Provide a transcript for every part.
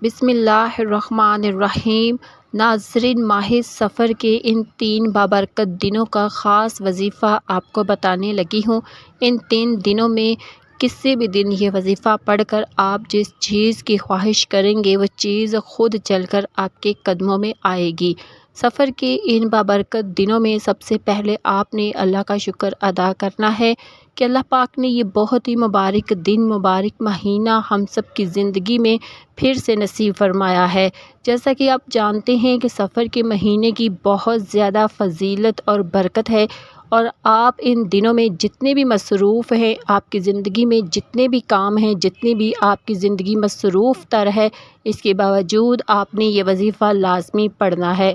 بسم اللہ الرحمن الرحیم۔ ناظرین، ماہ سفر کے ان 3 بابرکت دنوں کا خاص وظیفہ آپ کو بتانے لگی ہوں۔ ان 3 دنوں میں کسی بھی دن یہ وظیفہ پڑھ کر آپ جس چیز کی خواہش کریں گے وہ چیز خود چل کر آپ کے قدموں میں آئے گی۔ سفر کے ان بابرکت دنوں میں سب سے پہلے آپ نے اللہ کا شکر ادا کرنا ہے کہ اللہ پاک نے یہ بہت ہی مبارک دن، مبارک مہینہ ہم سب کی زندگی میں پھر سے نصیب فرمایا ہے۔ جیسا کہ آپ جانتے ہیں کہ سفر کے مہینے کی بہت زیادہ فضیلت اور برکت ہے، اور آپ ان دنوں میں جتنے بھی مصروف ہیں، آپ کی زندگی میں جتنے بھی کام ہیں، جتنی بھی آپ کی زندگی مصروف تر ہے، اس کے باوجود آپ نے یہ وظیفہ لازمی پڑھنا ہے۔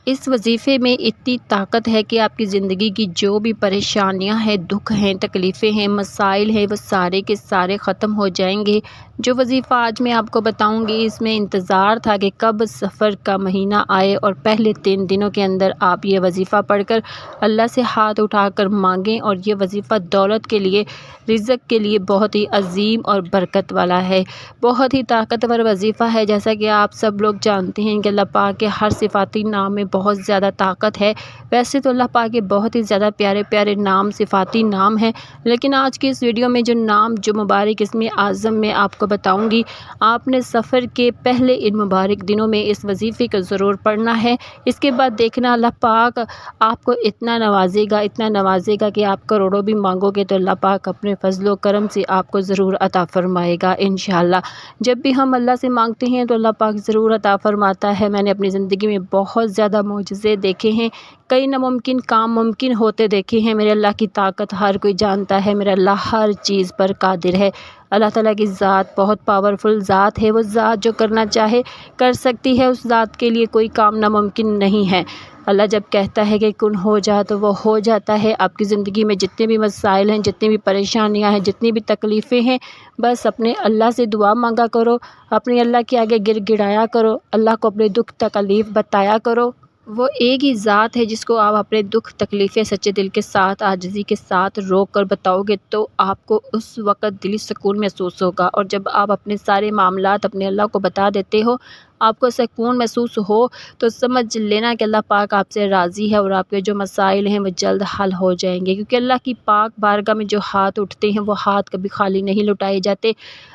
اس وظیفے میں اتنی طاقت ہے کہ آپ کی زندگی کی جو بھی پریشانیاں ہیں، دکھ ہیں، تکلیفیں ہیں، مسائل ہیں، وہ سارے کے سارے ختم ہو جائیں گے۔ جو وظیفہ آج میں آپ کو بتاؤں گی، اس میں انتظار تھا کہ کب سفر کا مہینہ آئے اور پہلے 3 دنوں کے اندر آپ یہ وظیفہ پڑھ کر اللہ سے ہاتھ اٹھا کر مانگیں، اور یہ وظیفہ دولت کے لیے، رزق کے لیے بہت ہی عظیم اور برکت والا ہے، بہت ہی طاقتور وظیفہ ہے۔ جیسا کہ آپ سب لوگ جانتے ہیں کہ اللہ پاک کے ہر صفاتی نام میں بہت زیادہ طاقت ہے۔ ویسے تو اللہ پاک کے بہت ہی زیادہ پیارے پیارے نام، صفاتی نام ہیں، لیکن آج کی اس ویڈیو میں جو نام، جو مبارک اسم اعظم میں آپ کو بتاؤں گی، آپ نے سفر کے پہلے ان مبارک دنوں میں اس وظیفے کو ضرور پڑھنا ہے۔ اس کے بعد دیکھنا اللہ پاک آپ کو اتنا نوازے گا، اتنا نوازے گا کہ آپ کروڑوں بھی مانگو گے تو اللہ پاک اپنے فضل و کرم سے آپ کو ضرور عطا فرمائے گا انشاءاللہ۔ جب بھی ہم اللہ سے مانگتے ہیں تو اللہ پاک ضرور عطا فرماتا ہے۔ میں نے اپنی زندگی میں بہت زیادہ معجزے دیکھے ہیں، کئی ناممکن کام ممکن ہوتے دیکھے ہیں۔ میرے اللہ کی طاقت ہر کوئی جانتا ہے، میرا اللہ ہر چیز پر قادر ہے۔ اللہ تعالیٰ کی ذات بہت پاورفل ذات ہے، وہ ذات جو کرنا چاہے کر سکتی ہے، اس ذات کے لیے کوئی کام ناممکن نہیں ہے۔ اللہ جب کہتا ہے کہ کن ہو جا تو وہ ہو جاتا ہے۔ آپ کی زندگی میں جتنے بھی مسائل ہیں، جتنی بھی پریشانیاں ہیں، جتنی بھی تکلیفیں ہیں، بس اپنے اللہ سے دعا مانگا کرو، اپنے اللہ کے آگے گر گڑایا کرو، اللہ کو اپنے دکھ تکلیف بتایا کرو۔ وہ ایک ہی ذات ہے جس کو آپ اپنے دکھ تکلیفیں سچے دل کے ساتھ، عاجزی کے ساتھ رو کر بتاؤ گے تو آپ کو اس وقت دلی سکون محسوس ہوگا۔ اور جب آپ اپنے سارے معاملات اپنے اللہ کو بتا دیتے ہو، آپ کو سکون محسوس ہو، تو سمجھ لینا کہ اللہ پاک آپ سے راضی ہے، اور آپ کے جو مسائل ہیں وہ جلد حل ہو جائیں گے، کیونکہ اللہ کی پاک بارگاہ میں جو ہاتھ اٹھتے ہیں وہ ہاتھ کبھی خالی نہیں لوٹائے جاتے۔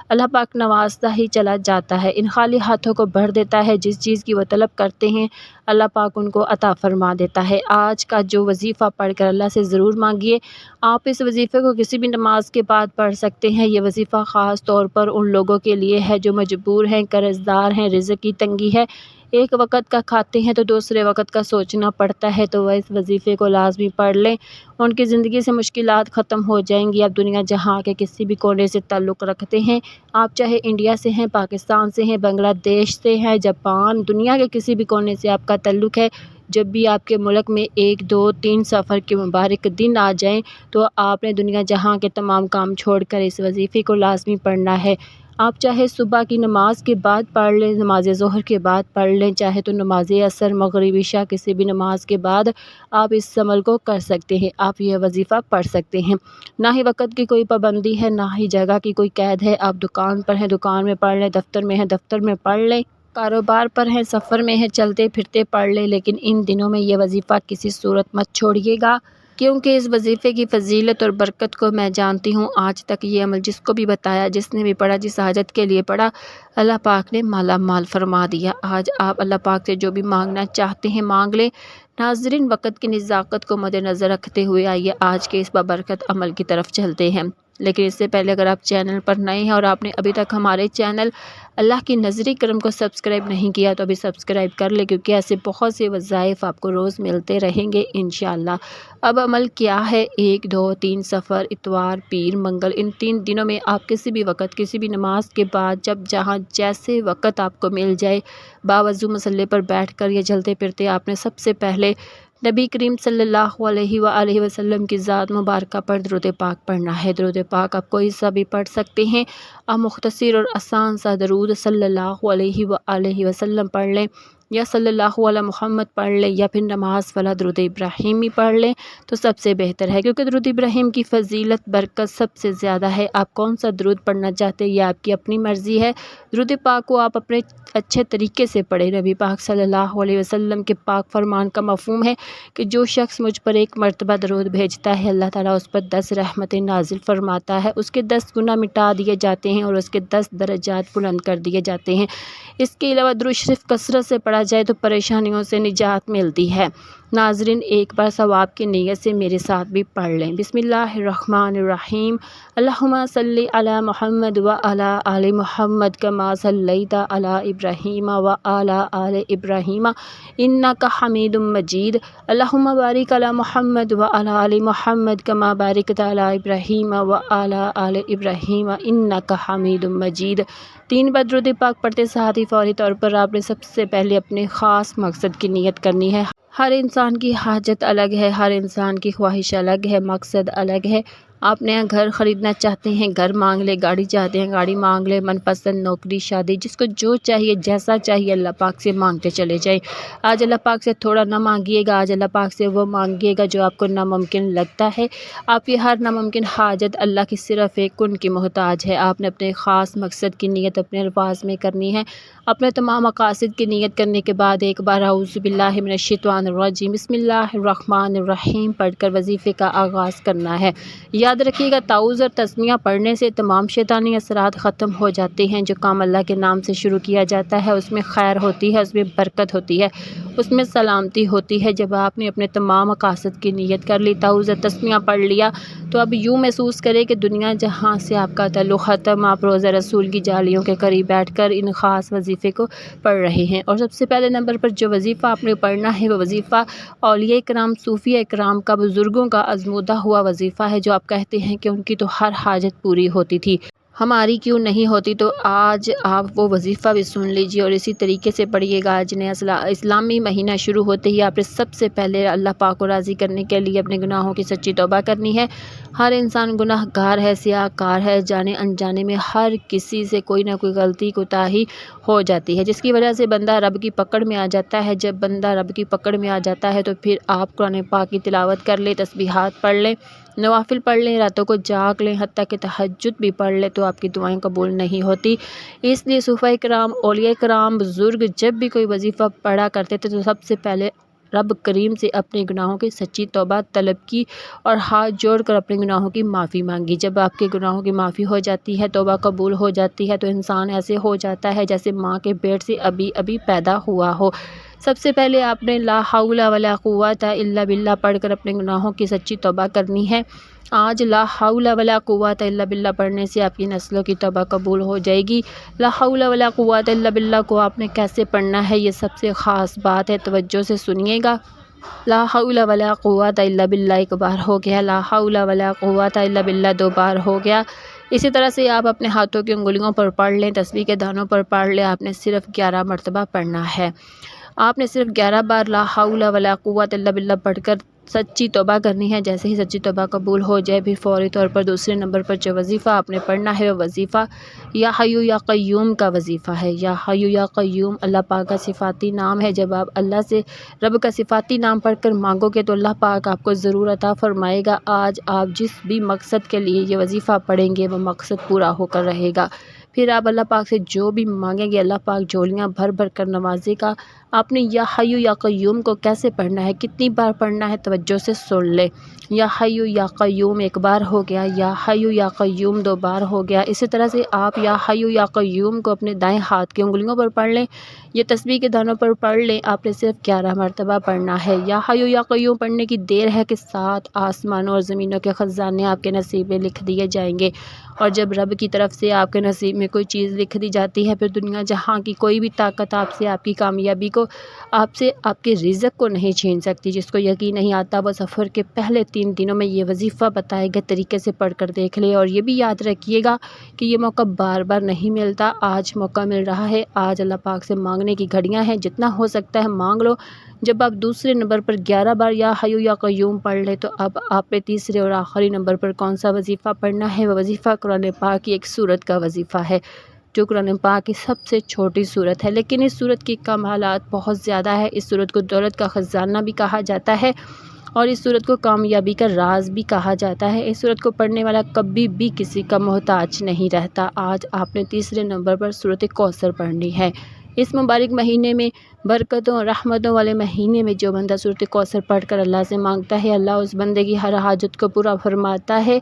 اللہ پاک نوازتا ہی چلا جاتا ہے، ان خالی ہاتھوں کو بھر دیتا ہے۔ جس چیز کی وہ طلب کرتے ہیں اللہ پاک ان کو عطا فرما دیتا ہے۔ آج کا جو وظیفہ پڑھ کر اللہ سے ضرور مانگیے۔ آپ اس وظیفے کو کسی بھی نماز کے بعد پڑھ سکتے ہیں۔ یہ وظیفہ خاص طور پر ان لوگوں کے لیے ہے جو مجبور ہیں، قرض دار ہیں، رزق کی تنگی ہے، ایک وقت کا کھاتے ہیں تو دوسرے وقت کا سوچنا پڑتا ہے، تو وہ اس وظیفے کو لازمی پڑھ لیں، ان کی زندگی سے مشکلات ختم ہو جائیں گی۔ آپ دنیا جہاں کے کسی بھی کونے سے تعلق رکھتے ہیں، آپ چاہے انڈیا سے ہیں، پاکستان سے ہیں، بنگلہ دیش سے ہیں، جاپان، دنیا کے کسی بھی کونے سے آپ کا تعلق ہے، جب بھی آپ کے ملک میں 1، 2، 3 سفر کے مبارک دن آ جائیں تو آپ نے دنیا جہاں کے تمام کام چھوڑ کر اس وظیفے کو لازمی پڑھنا ہے۔ آپ چاہے صبح کی نماز کے بعد پڑھ لیں، نماز ظہر کے بعد پڑھ لیں، چاہے تو نماز عصر، مغرب، عشاء کسی بھی نماز کے بعد آپ اس عمل کو کر سکتے ہیں، آپ یہ وظیفہ پڑھ سکتے ہیں۔ نہ ہی وقت کی کوئی پابندی ہے، نہ ہی جگہ کی کوئی قید ہے۔ آپ دکان پر ہیں، دکان میں پڑھ لیں، دفتر میں ہیں، دفتر میں پڑھ لیں، کاروبار پر ہیں، سفر میں ہیں، چلتے پھرتے پڑھ لیں، لیکن ان دنوں میں یہ وظیفہ کسی صورت مت چھوڑیے گا، کیونکہ اس وظیفے کی فضیلت اور برکت کو میں جانتی ہوں۔ آج تک یہ عمل جس کو بھی بتایا، جس نے بھی پڑھا، جس حاجت کے لیے پڑھا، اللہ پاک نے مالا مال فرما دیا۔ آج آپ اللہ پاک سے جو بھی مانگنا چاہتے ہیں مانگ لیں۔ ناظرین، وقت کی نزاکت کو مد نظر رکھتے ہوئے آئیے آج کے اس بابرکت عمل کی طرف چلتے ہیں، لیکن اس سے پہلے اگر آپ چینل پر نئے ہیں اور آپ نے ابھی تک ہمارے چینل اللہ کی نظری کرم کو سبسکرائب نہیں کیا تو ابھی سبسکرائب کر لیں، کیونکہ ایسے بہت سے وظائف آپ کو روز ملتے رہیں گے انشاءاللہ۔ اب عمل کیا ہے؟ 1، 2، 3 سفر، اتوار، پیر، منگل، ان 3 دنوں میں آپ کسی بھی وقت، کسی بھی نماز کے بعد، جب جہاں جیسے وقت آپ کو مل جائے، باوضو مصلی پر بیٹھ کر یا چلتے پھرتے، آپ نے سب سے پہلے نبی کریم صلی اللہ علیہ وآلہ وسلم کی ذات مبارکہ پر درود پاک پڑھنا ہے۔ درود پاک آپ کوئی سا بھی پڑھ سکتے ہیں، آپ مختصر اور آسان سا درود صلی اللہ علیہ وآلہ وسلم پڑھ لیں۔ یا صلی اللہ علیہ محمد پڑھ لیں یا پھر نماز والا درود ابراہیمی پڑھ لیں تو سب سے بہتر ہے، کیونکہ درود ابراہیم کی فضیلت برکت سب سے زیادہ ہے۔ آپ کون سا درود پڑھنا چاہتے ہیں یہ آپ کی اپنی مرضی ہے۔ درود پاک کو آپ اپنے اچھے طریقے سے پڑھیں۔ نبی پاک صلی اللہ علیہ وسلم کے پاک فرمان کا مفہوم ہے کہ جو شخص مجھ پر ایک مرتبہ درود بھیجتا ہے اللہ تعالیٰ اس پر 10 رحمتیں نازل فرماتا ہے، اس کے 10 گناہ مٹا دیے جاتے ہیں اور اس کے 10 درجات بلند کر دیے جاتے ہیں۔ اس کے علاوہ درود شریف کثرت سے پڑھا جائے تو پریشانیوں سے نجات ملتی ہے۔ ناظرین ایک بار ثواب کی نیت سے میرے ساتھ بھی پڑھ لیں۔ بسم اللہ الرحمن الرحیم۔ اللہم صلی علی محمد وعلی آل محمد کما صلیت علی ابراہیم وعلی آل ابراہیم انک حمید مجید۔ اللہم بارک علی محمد وعلی آل محمد کما بارکت علی ابراہیم وعلی آل ابراہیم انک حمید مجید۔ 3 بار درود پاک پڑھتے ساتھ ہی فوری طور پر آپ نے سب سے پہلے اپنے خاص مقصد کی نیت کرنی ہے۔ ہر انسان کی حاجت الگ ہے، ہر انسان کی خواہش الگ ہے، مقصد الگ ہے۔ آپ نیا گھر خریدنا چاہتے ہیں، گھر مانگ لے، گاڑی چاہتے ہیں، گاڑی مانگ لے، من پسند نوکری، شادی، جس کو جو چاہیے جیسا چاہیے اللہ پاک سے مانگتے چلے جائیں۔ آج اللہ پاک سے تھوڑا نہ مانگیے گا، آج اللہ پاک سے وہ مانگیے گا جو آپ کو ناممکن لگتا ہے۔ آپ کی ہر ناممکن حاجت اللہ کی صرف ایک کن کی محتاج ہے۔ آپ نے اپنے خاص مقصد کی نیت اپنے الفاظ میں کرنی ہے۔ اپنے تمام مقاصد کی نیت کرنے کے بعد ایک بار اعوذ باللہ من الشیطان الرجیم بسم اللہ الرحمن الرحیم پڑھ کر وظیفے کا آغاز کرنا ہے۔ یاد رکھیے گا تعوذ اور تسمیہ پڑھنے سے تمام شیطانی اثرات ختم ہو جاتے ہیں۔ جو کام اللہ کے نام سے شروع کیا جاتا ہے اس میں خیر ہوتی ہے، اس میں برکت ہوتی ہے، اس میں سلامتی ہوتی ہے۔ جب آپ نے اپنے تمام مقاصد کی نیت کر لی، تعوذ اور تسمیہ پڑھ لیا، تو اب یوں محسوس کریں کہ دنیا جہاں سے آپ کا تعلق ختم، آپ روضہ رسول کی جالیوں کے قریب بیٹھ کر ان خاص وظیفے کو پڑھ رہے ہیں۔ اور سب سے پہلے نمبر پر جو وظیفہ آپ نے پڑھنا ہے وہ وظیفہ اولیاء کرام، صوفیاء کرام کا، بزرگوں کا آزمودہ ہوا وظیفہ ہے، جو آپ کہتے ہیں کہ ان کی تو ہر حاجت پوری ہوتی تھی، ہماری کیوں نہیں ہوتی۔ تو آج آپ وہ وظیفہ بھی سن لیجیے اور اسی طریقے سے پڑھیے گا۔ آج نیا اسلامی مہینہ شروع ہوتے ہی آپ نے سب سے پہلے اللہ پاک کو راضی کرنے کے لیے اپنے گناہوں کی سچی توبہ کرنی ہے۔ ہر انسان گناہ گار ہے، سیاہ کار ہے، جانے انجانے میں ہر کسی سے کوئی نہ کوئی غلطی کوتاہی ہو جاتی ہے، جس کی وجہ سے بندہ رب کی پکڑ میں آ جاتا ہے۔ جب بندہ رب کی پکڑ میں آ جاتا ہے تو پھر آپ قرآن پاک کی تلاوت کر لیں، تسبیحات پڑھ لیں، نوافل پڑھ لیں، راتوں کو جاگ لیں، حتیٰ کہ تہجد بھی پڑھ لیں تو آپ کی دعائیں قبول نہیں ہوتی۔ اس لیے صوفیاء کرام، اولیاء کرام، بزرگ جب بھی کوئی وظیفہ پڑھا کرتے تھے تو سب سے پہلے رب کریم سے اپنے گناہوں کی سچی توبہ طلب کی اور ہاتھ جوڑ کر اپنے گناہوں کی معافی مانگی۔ جب آپ کے گناہوں کی معافی ہو جاتی ہے، توبہ قبول ہو جاتی ہے، تو انسان ایسے ہو جاتا ہے جیسے ماں کے پیٹ سے ابھی ابھی پیدا ہوا ہو۔ سب سے پہلے آپ نے لا حول ولا قوت الا باللہ پڑھ کر اپنے گناہوں کی سچی توبہ کرنی ہے۔ آج لا حول ولا قوت الا باللہ پڑھنے سے آپ کی نسلوں کی توبہ قبول ہو جائے گی۔ لا حول ولا قوت الا باللہ کو آپ نے کیسے پڑھنا ہے، یہ سب سے خاص بات ہے، توجہ سے سنیے گا۔ لا حول ولا قوت الا باللہ ایک بار ہو گیا، لا حول ولا قوت الا باللہ 2 بار ہو گیا۔ اسی طرح سے آپ اپنے ہاتھوں کی انگلیوں پر پڑھ لیں، تسبیح کے دانوں پر پڑھ لیں۔ آپ نے صرف 11 مرتبہ پڑھنا ہے۔ آپ نے صرف 11 بار لا حول ولا قوت الا باللہ پڑھ کر سچی توبہ کرنی ہے۔ جیسے ہی سچی توبہ قبول ہو جائے پھر فوری طور پر دوسرے نمبر پر جو وظیفہ آپ نے پڑھنا ہے وہ وظیفہ یا حی یا قیوم کا وظیفہ ہے۔ یا حی یا قیوم اللہ پاک کا صفاتی نام ہے۔ جب آپ اللہ سے رب کا صفاتی نام پڑھ کر مانگو گے تو اللہ پاک آپ کو ضرور عطا فرمائے گا۔ آج آپ جس بھی مقصد کے لیے یہ وظیفہ پڑھیں گے وہ مقصد پورا ہو کر رہے گا۔ پھر آپ اللہ پاک سے جو بھی مانگیں گے اللہ پاک جھولیاں بھر بھر کر نوازے گا۔ آپ نے یا حی یا قیوم کو کیسے پڑھنا ہے، کتنی بار پڑھنا ہے، توجہ سے سن لے۔ یا حی یا قیوم 1 بار ہو گیا، یا حی یا قیوم 2 بار ہو گیا۔ اسی طرح سے آپ یا حی یا قیوم کو اپنے دائیں ہاتھ کی انگلیوں پر پڑھ لیں، یہ تسبیح کے دانوں پر پڑھ لیں۔ آپ نے صرف 11 مرتبہ پڑھنا ہے۔ یا حی یا قیوم پڑھنے کی دیر ہے کہ 7 آسمانوں اور زمینوں کے خزانے آپ کے نصیب میں لکھ دیے جائیں گے۔ اور جب رب کی طرف سے آپ کے نصیب میں کوئی چیز لکھ دی جاتی ہے پھر دنیا جہاں کی کوئی بھی طاقت آپ سے آپ کی کامیابی کو، آپ سے آپ کے رزق کو نہیں چھین سکتی۔ جس کو یقین نہیں آتا وہ سفر کے پہلے 3 دنوں میں یہ وظیفہ بتائے گئے طریقے سے پڑھ کر دیکھ لے۔ اور یہ بھی یاد رکھیے گا کہ یہ موقع بار بار نہیں ملتا، آج موقع مل رہا ہے۔ آج اللہ پاک سے مانگنے کی گھڑیاں ہیں، جتنا ہو سکتا ہے مانگ لو۔ جب آپ دوسرے نمبر پر 11 بار یا حی یا قیوم پڑھ لیں تو اب آپ نے تیسرے اور آخری نمبر پر کون سا وظیفہ پڑھنا ہے، وہ وظیفہ قرآن پاک کی ایک سورت کا وظیفہ ہے۔ جو قرآن پاک کی سب سے چھوٹی سورت ہے، لیکن اس سورت کی کمالات بہت زیادہ ہے۔ اس سورت کو دولت کا خزانہ بھی کہا جاتا ہے اور اس سورت کو کامیابی کا راز بھی کہا جاتا ہے۔ اس سورت کو پڑھنے والا کبھی بھی کسی کا محتاج نہیں رہتا۔ آج آپ نے تیسرے نمبر پر سورت کوثر پڑھنی ہے۔ اس مبارک مہینے میں، برکتوں اور رحمتوں والے مہینے میں جو بندہ سورت کوثر پڑھ کر اللہ سے مانگتا ہے، اللہ اس بندے کی ہر حاجت کو پورا فرماتا ہے۔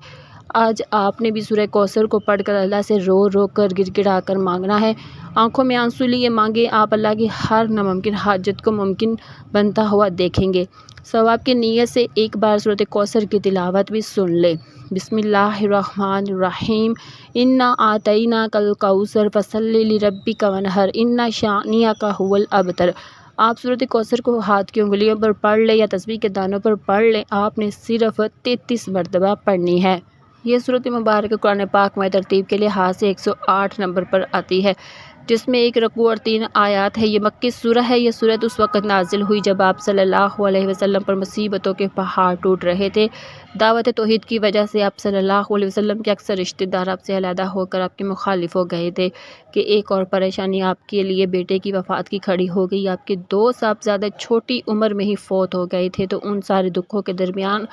آج آپ نے بھی سورہ کوثر کو پڑھ کر اللہ سے رو رو کر گڑ گڑا کر مانگنا ہے۔ آنکھوں میں آنسو لیے مانگے، آپ اللہ کی ہر ناممکن حاجت کو ممکن بنتا ہوا دیکھیں گے۔ ثواب کی نیت سے ایک بار سورۃ کوثر کی تلاوت بھی سن لیں۔ بسم اللہ الرحمن الرحیم۔ انا اعطیناک الکوثر فصلی لربک وانحر ان شانئک ھو الابتر۔ آپ سورۃ کوثر کو ہاتھ کی انگلیوں پر پڑھ لیں یا تسبیح کے دانوں پر پڑھ لیں، آپ نے صرف 33 مرتبہ پڑھنی ہے۔ یہ سورۃ مبارک قرآن پاک میں ترتیب کے لحاظ سے 108 نمبر پر آتی ہے، جس میں 1 رکوع اور 3 آیات ہے۔ یہ مکی سورہ ہے۔ یہ سورت اس وقت نازل ہوئی جب آپ صلی اللہ علیہ وسلم پر مصیبتوں کے پہاڑ ٹوٹ رہے تھے۔ دعوت توحید کی وجہ سے آپ صلی اللہ علیہ وسلم کے اکثر رشتہ دار آپ سے علیحدہ ہو کر آپ کے مخالف ہو گئے تھے کہ ایک اور پریشانی آپ کے لیے بیٹے کی وفات کی کھڑی ہو گئی۔ آپ کے 2 صاحبزادے چھوٹی عمر میں ہی فوت ہو گئے تھے۔ تو ان سارے دکھوں کے درمیان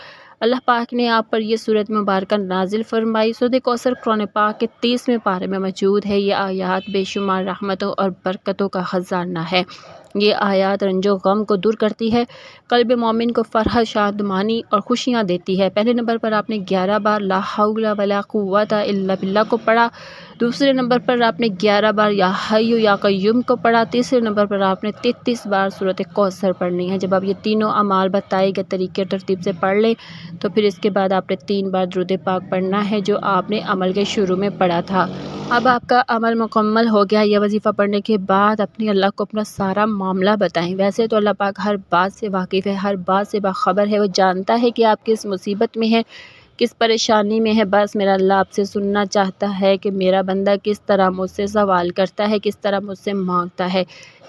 اللہ پاک نے آپ پر یہ سورت مبارکہ نازل فرمائی۔ سورۃ کوثر قرآن پاک کے 30ویں پارے میں موجود ہے۔ یہ آیات بے شمار رحمتوں اور برکتوں کا خزانہ ہے۔ یہ آیات رنج و غم کو دور کرتی ہے، قلب مومن کو فرحت، شادمانی اور خوشیاں دیتی ہے۔ پہلے نمبر پر آپ نے 11 بار لا حول ولا قوت الا باللہ کو پڑھا۔ دوسرے نمبر پر آپ نے 11 بار یا حی یا قیوم کو پڑھا۔ تیسرے نمبر پر آپ نے 33 بار سورۃ کوثر پڑھنی ہے۔ جب آپ یہ تینوں اعمال بتائے گئے طریقے اور ترتیب سے پڑھ لیں تو پھر اس کے بعد آپ نے 3 بار درود پاک پڑھنا ہے، جو آپ نے عمل کے شروع میں پڑھا تھا۔ اب آپ کا عمل مکمل ہو گیا۔ یہ وظیفہ پڑھنے کے بعد اپنے اللہ کو اپنا سارا معاملہ بتائیں۔ ویسے تو اللہ پاک ہر بات سے واقف ہے، ہر بات سے باخبر ہے۔ وہ جانتا ہے کہ آپ کس مصیبت میں ہیں، کس پریشانی میں ہے۔ بس میرا اللہ آپ سے سننا چاہتا ہے کہ میرا بندہ کس طرح مجھ سے سوال کرتا ہے، کس طرح مجھ سے مانگتا ہے،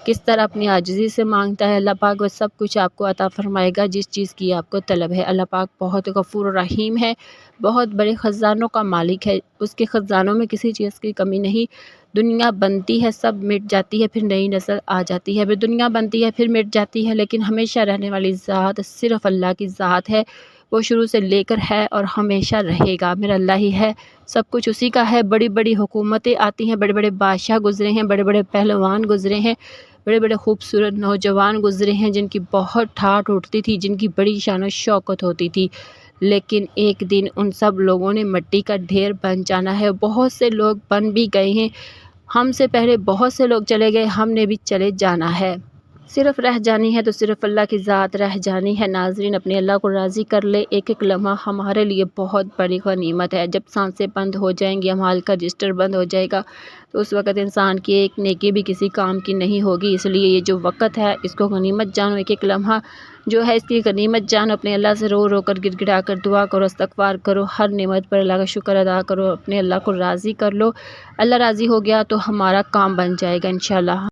کس طرح اپنی عاجزی سے مانگتا ہے۔ اللہ پاک وہ سب کچھ آپ کو عطا فرمائے گا جس چیز کی آپ کو طلب ہے۔ اللہ پاک بہت غفور و رحیم ہے، بہت بڑے خزانوں کا مالک ہے۔ اس کے خزانوں میں کسی چیز کی کمی نہیں۔ دنیا بنتی ہے، سب مٹ جاتی ہے، پھر نئی نسل آ جاتی ہے۔ پھر دنیا بنتی ہے، پھر مٹ جاتی ہے، لیکن ہمیشہ رہنے والی ذات صرف اللہ کی ذات ہے۔ وہ شروع سے لے کر ہے اور ہمیشہ رہے گا۔ میرا اللہ ہی ہے، سب کچھ اسی کا ہے۔ بڑی بڑی حکومتیں آتی ہیں، بڑے بڑے بادشاہ گزرے ہیں، بڑے بڑے پہلوان گزرے ہیں، بڑے بڑے خوبصورت نوجوان گزرے ہیں جن کی بہت ٹھاٹھ اٹھتی تھی، جن کی بڑی شان و شوکت ہوتی تھی، لیکن ایک دن ان سب لوگوں نے مٹی کا ڈھیر بن جانا ہے۔ بہت سے لوگ بن بھی گئے ہیں، ہم سے پہلے بہت سے لوگ چلے گئے، ہم نے بھی چلے جانا ہے۔ صرف رہ جانی ہے تو صرف اللہ کی ذات رہ جانی ہے۔ ناظرین، اپنے اللہ کو راضی کر لے۔ ایک ایک لمحہ ہمارے لیے بہت بڑی غنیمت ہے۔ جب سانسیں بند ہو جائیں گی، اعمال کا رجسٹر بند ہو جائے گا، تو اس وقت انسان کی ایک نیکی بھی کسی کام کی نہیں ہوگی۔ اس لیے یہ جو وقت ہے اس کو غنیمت جانو۔ ایک ایک لمحہ جو ہے اس کی غنیمت جانو۔ اپنے اللہ سے رو رو کر گڑ گڑا کر دعا کرو، استغفار کرو، ہر نعمت پر اللہ کا شکر ادا کرو، اپنے اللہ کو راضی کر لو۔ اللہ راضی ہو گیا تو ہمارا کام بن جائے گا انشاءاللہ۔